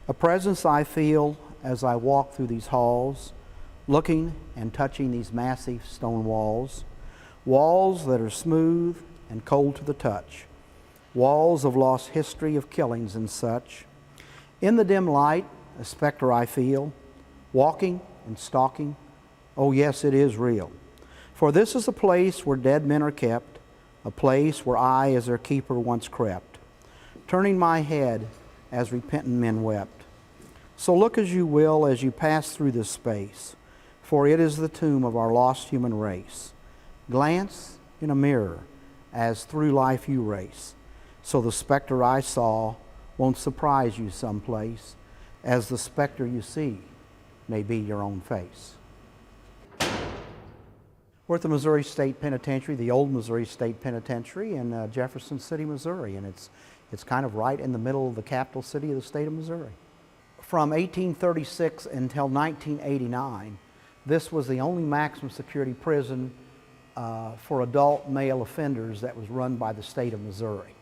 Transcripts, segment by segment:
A presence I feel as I walk through these halls, looking and touching these massive stone walls, walls that are smooth and cold to the touch, walls of lost history of killings and such. In the dim light, a specter I feel, walking and stalking. Oh yes, it is real. For this is a place where dead men are kept, a place where I as their keeper once crept, turning my head as repentant men wept. So look as you will as you pass through this space, for it is the tomb of our lost human race. Glance in a mirror as through life you race, so the specter I saw won't surprise you someplace, as the specter you see may be your own face. We're at the Missouri State Penitentiary, the old Missouri State Penitentiary in Jefferson City, Missouri, and it's kind of right in the middle of the capital city of the state of Missouri. From 1836 until 1989, this was the only maximum security prison for adult male offenders that was run by the state of Missouri.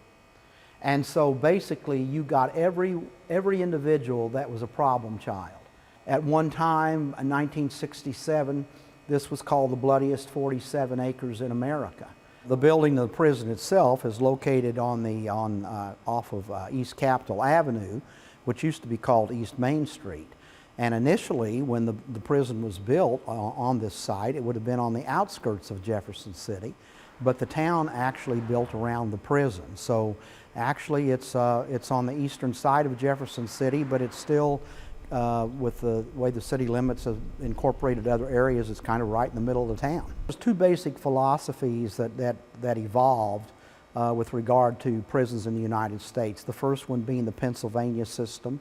And so basically you got every individual that was a problem child. At one time, in 1967, this was called the Bloodiest 47 acres in America. The building of the prison itself is located off of East Capitol Avenue, which used to be called East Main Street. And initially, when the prison was built on this site, it would have been on the outskirts of Jefferson City, but the town actually built around the prison. So actually it's on the eastern side of Jefferson City, but it's still, with the way the city limits have incorporated other areas, it's kind of right in the middle of the town. There's two basic philosophies that evolved with regard to prisons in the United States. The first one being the Pennsylvania system,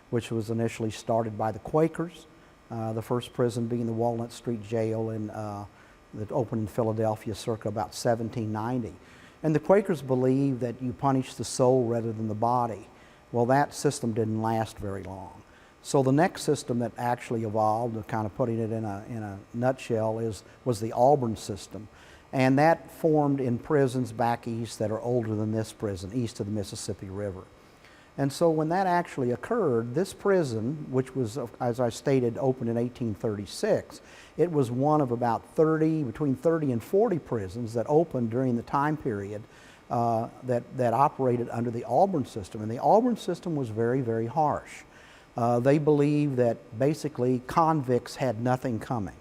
which was initially started by the Quakers. The first prison being the Walnut Street Jail that opened in Philadelphia circa about 1790. And the Quakers believed that you punish the soul rather than the body. Well, that system didn't last very long. So the next system that actually evolved, kind of putting it in a nutshell, was the Auburn system. And that formed in prisons back east that are older than this prison, east of the Mississippi River. And so when that actually occurred, this prison, which was, as I stated, opened in 1836, it was one of about between 30 and 40 prisons that opened during the time period that operated under the Auburn system. And the Auburn system was very, very harsh. They believed that basically convicts had nothing coming.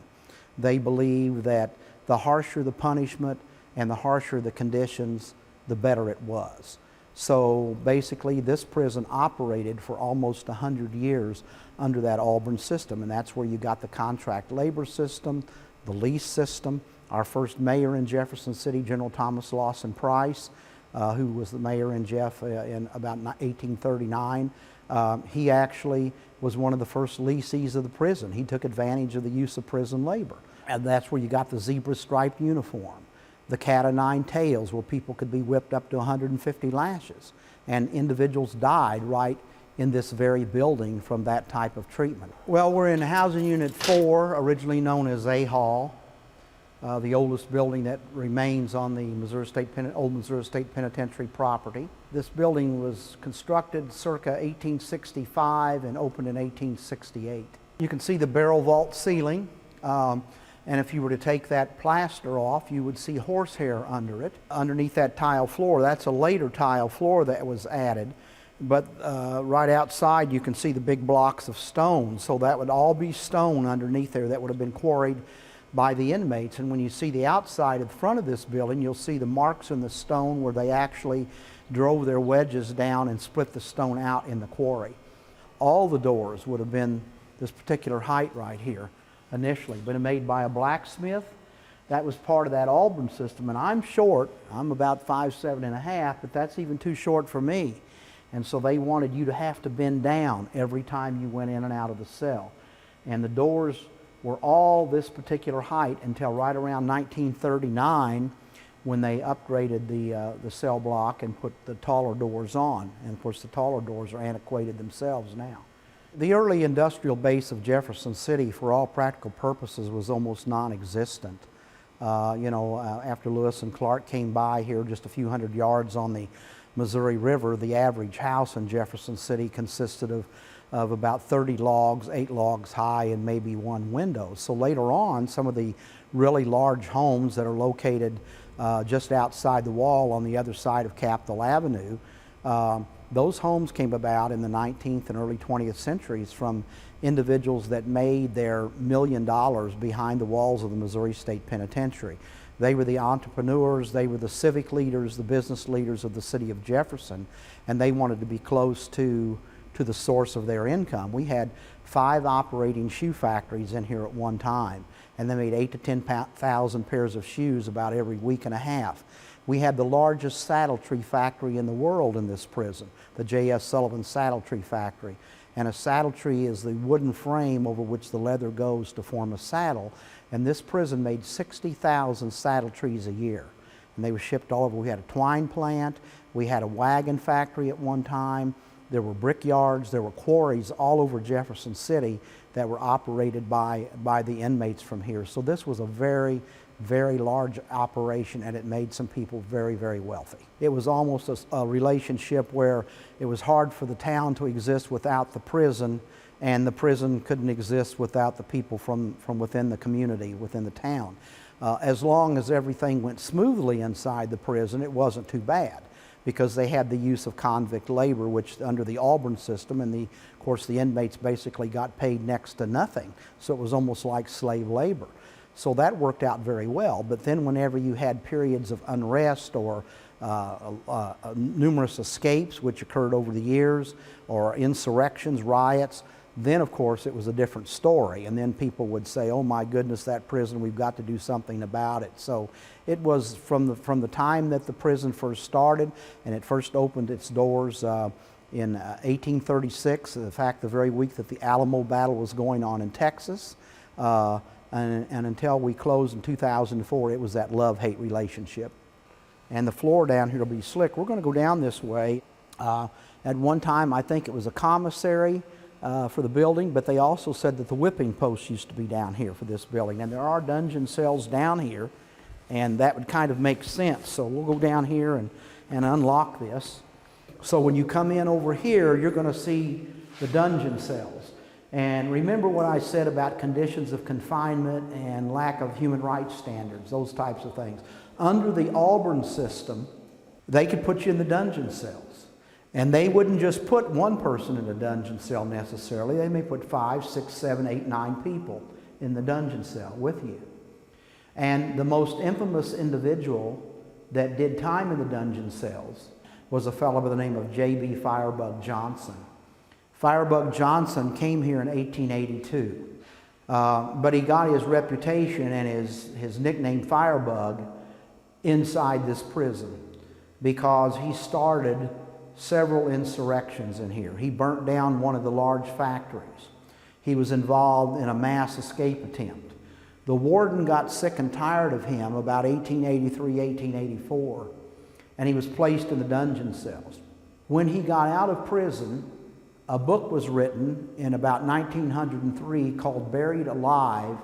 They believed that the harsher the punishment and the harsher the conditions, the better it was. So basically this prison operated for almost 100 years under that Auburn system, and that's where you got the contract labor system, the lease system. Our first mayor in Jefferson City, General Thomas Lawson Price, who was the mayor in in about 1839, he actually was one of the first lessees of the prison. He took advantage of the use of prison labor. And that's where you got the zebra striped uniform, the cat o' nine tails, where people could be whipped up to 150 lashes. And individuals died right in this very building from that type of treatment. Well, we're in Housing Unit 4, originally known as A Hall, the oldest building that remains on the old Missouri State Penitentiary property. This building was constructed circa 1865 and opened in 1868. You can see the barrel vault ceiling. And if you were to take that plaster off, you would see horsehair under it. Underneath that tile floor, that's a later tile floor that was added. But right outside, you can see the big blocks of stone. So that would all be stone underneath there that would have been quarried by the inmates. And when you see the outside of the front of this building, you'll see the marks in the stone where they actually drove their wedges down and split the stone out in the quarry. All the doors would have been this particular height right here. Initially, been made by a blacksmith. That was part of that Auburn system, and I'm short. I'm about 5'7½", but that's even too short for me. And so they wanted you to have to bend down every time you went in and out of the cell. And the doors were all this particular height until right around 1939, when they upgraded the cell block and put the taller doors on. And of course the taller doors are antiquated themselves now. The early industrial base of Jefferson City, for all practical purposes, was almost non-existent. After Lewis and Clark came by here just a few hundred yards on the Missouri River, the average house in Jefferson City consisted of about 30 logs, 8 logs high, and maybe 1 window. So later on, some of the really large homes that are located just outside the wall on the other side of Capitol Avenue, those homes came about in the 19th and early 20th centuries from individuals that made their $1 million behind the walls of the Missouri State Penitentiary. They were the entrepreneurs, they were the civic leaders, the business leaders of the city of Jefferson, and they wanted to be close to the source of their income. We had 5 operating shoe factories in here at one time, and they made 8,000 to 10,000 pairs of shoes about every week and a half. We had the largest saddle tree factory in the world in this prison, the J.S. Sullivan Saddle Tree Factory. And a saddle tree is the wooden frame over which the leather goes to form a saddle. And this prison made 60,000 saddle trees a year. And they were shipped all over. We had a twine plant, we had a wagon factory at one time, there were brickyards, there were quarries all over Jefferson City that were operated by the inmates from here. So this was a very, very large operation, and it made some people very, very wealthy. It was almost a relationship where it was hard for the town to exist without the prison, and the prison couldn't exist without the people from within the community, within the town. As long as everything went smoothly inside the prison, it wasn't too bad, because they had the use of convict labor, which under the Auburn system, and of course the inmates basically got paid next to nothing, so it was almost like slave labor. So that worked out very well. But then whenever you had periods of unrest or numerous escapes which occurred over the years, or insurrections, riots, then of course it was a different story. And then people would say, oh my goodness, that prison, we've got to do something about it. So it was from the time that the prison first started, and it first opened its doors in 1836, in fact the very week that the Alamo battle was going on in Texas, and until we closed in 2004, it was that love-hate relationship. And the floor down here will be slick. We're going to go down this way. At one time, I think it was a commissary for the building, but they also said that the whipping post used to be down here for this building. And there are dungeon cells down here, and that would kind of make sense. So we'll go down here and unlock this. So when you come in over here, you're going to see the dungeon cells. And remember what I said about conditions of confinement and lack of human rights standards, those types of things. Under the Auburn system, they could put you in the dungeon cells. And they wouldn't just put one person in a dungeon cell necessarily. They may put 5, 6, 7, 8, 9 people in the dungeon cell with you. And the most infamous individual that did time in the dungeon cells was a fellow by the name of J.B. Firebug Johnson. Firebug Johnson came here in 1882, but he got his reputation and his nickname Firebug inside this prison because he started several insurrections in here. He burnt down one of the large factories. He was involved in a mass escape attempt. The warden got sick and tired of him about 1883, 1884, and he was placed in the dungeon cells. When he got out of prison, a book was written in about 1903 called Buried Alive,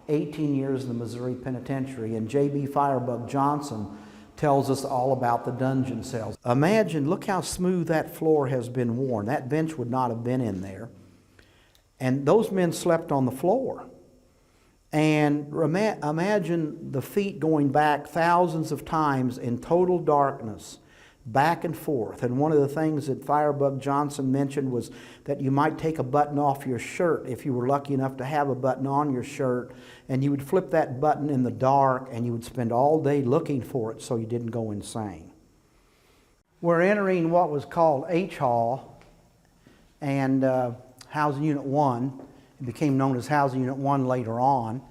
18 Years in the Missouri Penitentiary, and J.B. Firebug Johnson tells us all about the dungeon cells. Imagine, look how smooth that floor has been worn. That bench would not have been in there. And those men slept on the floor. And imagine the feet going back thousands of times in total darkness, back and forth. And one of the things that Firebug Johnson mentioned was that you might take a button off your shirt if you were lucky enough to have a button on your shirt, and you would flip that button in the dark and you would spend all day looking for it so you didn't go insane. We're entering what was called H Hall and Housing Unit 1. It became known as Housing Unit 1 later on.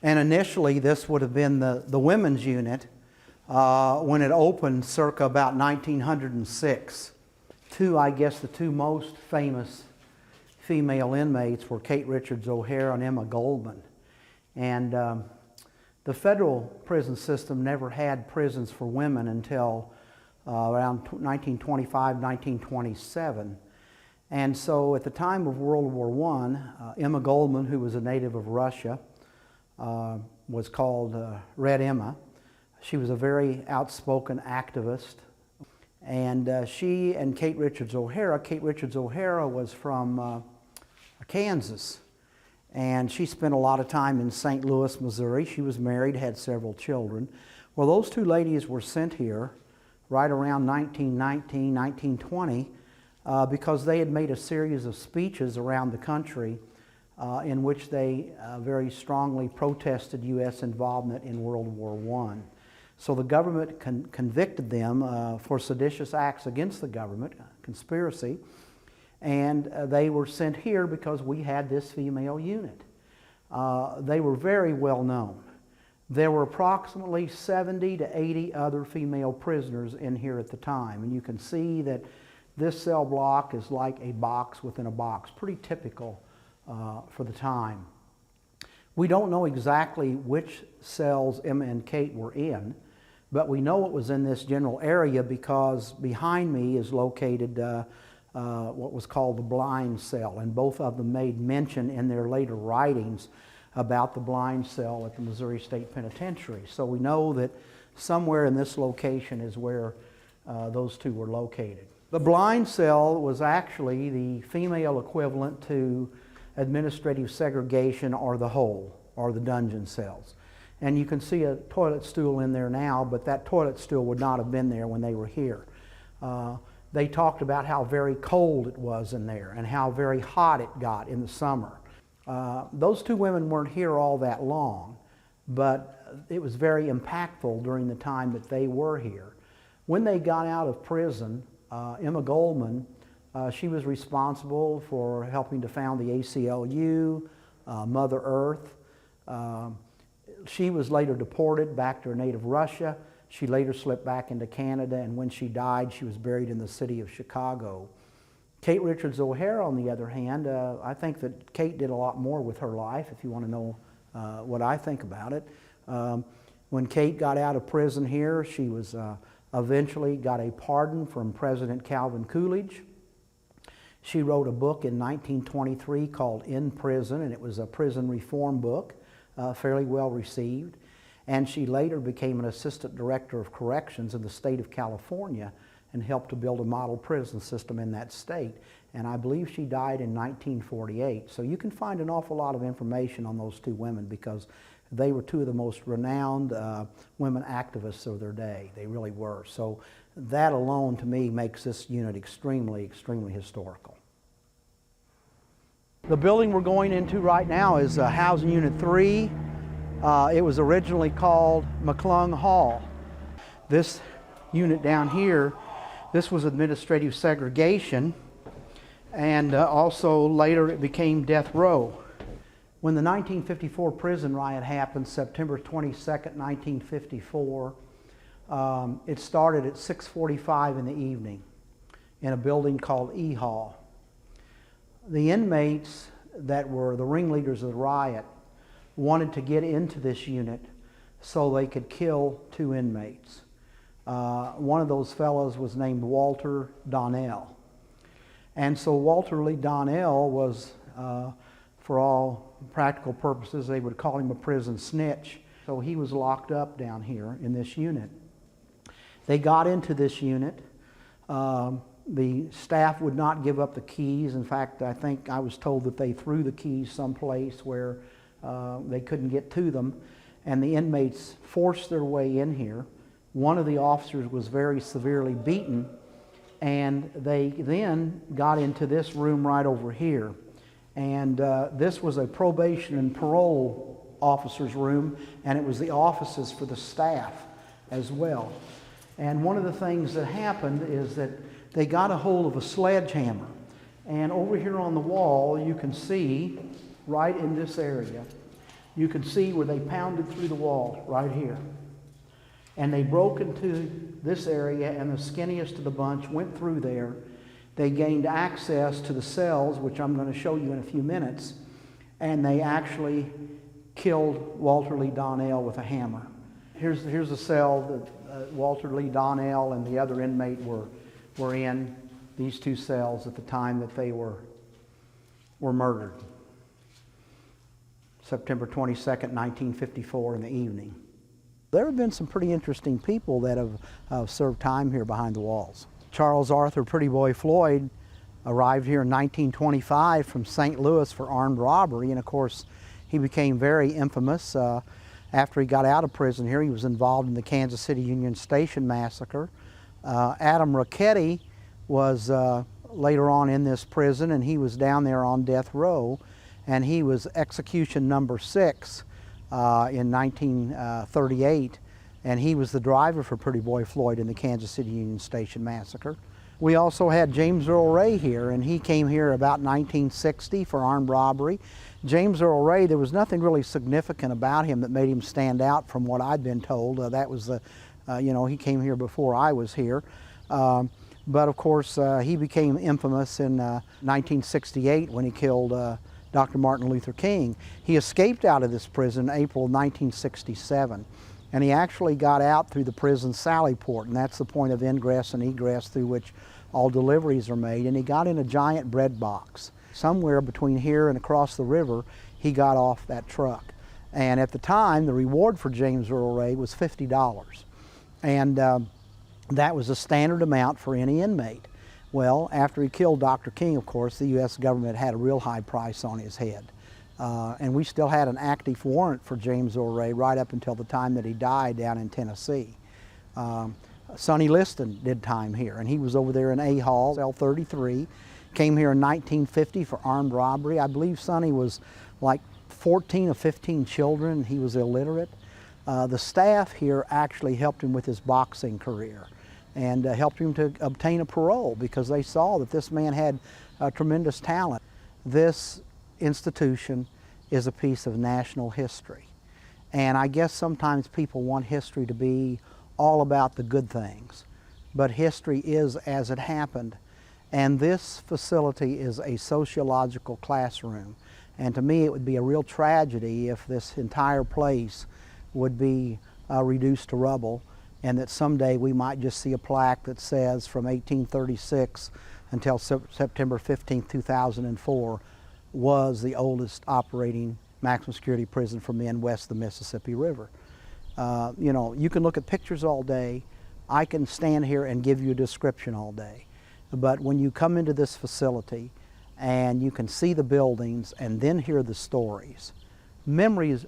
And initially this would have been the women's unit, when it opened circa about 1906. The two most famous female inmates were Kate Richards O'Hare and Emma Goldman. And the federal prison system never had prisons for women until around 1925, 1927. And so at the time of World War I, Emma Goldman, who was a native of Russia, was called Red Emma. She was a very outspoken activist, And she and Kate Richards O'Hara was from Kansas. And she spent a lot of time in St. Louis, Missouri. She was married, had several children. Well, those two ladies were sent here right around 1919, 1920, because they had made a series of speeches around the country in which they very strongly protested U.S. involvement in World War I. So the government convicted them for seditious acts against the government, conspiracy, and they were sent here because we had this female unit. They were very well known. There were approximately 70 to 80 other female prisoners in here at the time, and you can see that this cell block is like a box within a box, pretty typical for the time. We don't know exactly which cells Emma and Kate were in, but we know it was in this general area because behind me is located what was called the blind cell, and both of them made mention in their later writings about the blind cell at the Missouri State Penitentiary. So we know that somewhere in this location is where those two were located. The blind cell was actually the female equivalent to administrative segregation or the hole, or the dungeon cells. And you can see a toilet stool in there now, but that toilet stool would not have been there when they were here. They talked about how very cold it was in there and how very hot it got in the summer. Those two women weren't here all that long, but it was very impactful during the time that they were here. When they got out of prison, Emma Goldman, she was responsible for helping to found the ACLU, Mother Earth. She was later deported back to her native Russia. She later slipped back into Canada, and when she died, she was buried in the city of Chicago. Kate Richards O'Hara, on the other hand, I think that Kate did a lot more with her life, if you want to know what I think about it. When Kate got out of prison here, she was eventually got a pardon from President Calvin Coolidge. She wrote a book in 1923 called In Prison, and it was a prison reform book, fairly well received. And she later became an assistant director of corrections in the state of California and helped to build a model prison system in that state. And I believe she died in 1948. So you can find an awful lot of information on those two women because they were two of the most renowned women activists of their day. They really were. So that alone, to me, makes this unit extremely, extremely historical. The building we're going into right now is Housing Unit 3. It was originally called McClung Hall. This unit down here, this was administrative segregation, and also later it became death row. When the 1954 prison riot happened, September 22nd, 1954, it started at 6:45 in the evening in a building called E Hall. The inmates that were the ringleaders of the riot wanted to get into this unit so they could kill two inmates. One of those fellows was named Walter Donnell. And so Walter Lee Donnell was, for all practical purposes, they would call him a prison snitch. So he was locked up down here in this unit. They got into this unit. The staff would not give up the keys. In fact, I think I was told that they threw the keys someplace where they couldn't get to them, and the inmates forced their way in here. One of the officers was very severely beaten, and they then got into this room right over here. And this was a probation and parole officer's room, and it was the offices for the staff as well. And one of the things that happened is that they got a hold of a sledgehammer. And over here on the wall, you can see, right in this area, you can see where they pounded through the wall, right here. And they broke into this area, and the skinniest of the bunch went through there. They gained access to the cells, which I'm going to show you in a few minutes, and they actually killed Walter Lee Donnell with a hammer. Here's a cell that Walter Lee Donnell and the other inmate were in, these two cells, at the time that they were murdered. September 22nd, 1954 in the evening. There have been some pretty interesting people that have served time here behind the walls. Charles Arthur Pretty Boy Floyd arrived here in 1925 from St. Louis for armed robbery, and of course he became very infamous. After he got out of prison here, he was involved in the Kansas City Union Station massacre. Adam Ricchetti was later on in this prison, and he was down there on death row, and he was execution number 6 in 1938, and he was the driver for Pretty Boy Floyd in the Kansas City Union Station massacre. We also had James Earl Ray here, and he came here about 1960 for armed robbery. James Earl Ray, there was nothing really significant about him that made him stand out from what I'd been told. That was the, he came here before I was here. But of course, he became infamous in 1968 when he killed Dr. Martin Luther King. He escaped out of this prison in April 1967. And he actually got out through the prison sally port, and that's the point of ingress and egress through which all deliveries are made. And he got in a giant bread box. Somewhere between here and across the river, he got off that truck. And at the time, the reward for James Earl Ray was $50. And that was a standard amount for any inmate. Well, after he killed Dr. King, of course, the U.S. government had a real high price on his head. And we still had an active warrant for James Earl Ray right up until the time that he died down in Tennessee. Sonny Liston did time here, and he was over there in A Hall, cell 33. Came here in 1950 for armed robbery. I believe Sonny was like 14 or 15 children. He was illiterate. The staff here actually helped him with his boxing career and helped him to obtain a parole because they saw that this man had tremendous talent. This institution is a piece of national history. And I guess sometimes people want history to be all about the good things, but history is as it happened. And this facility is a sociological classroom. And to me, it would be a real tragedy if this entire place would be reduced to rubble, and that someday we might just see a plaque that says from 1836 until September 15, 2004, was the oldest operating maximum security prison for men west of the Mississippi River. You can look at pictures all day. I can stand here and give you a description all day. But when you come into this facility and you can see the buildings and then hear the stories, memories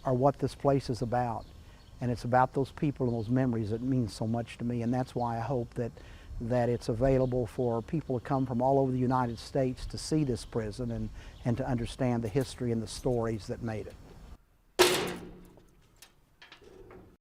are what this place is about. And it's about those people and those memories that mean so much to me. And that's why I hope that it's available for people to come from all over the United States to see this prison and to understand the history and the stories that made it.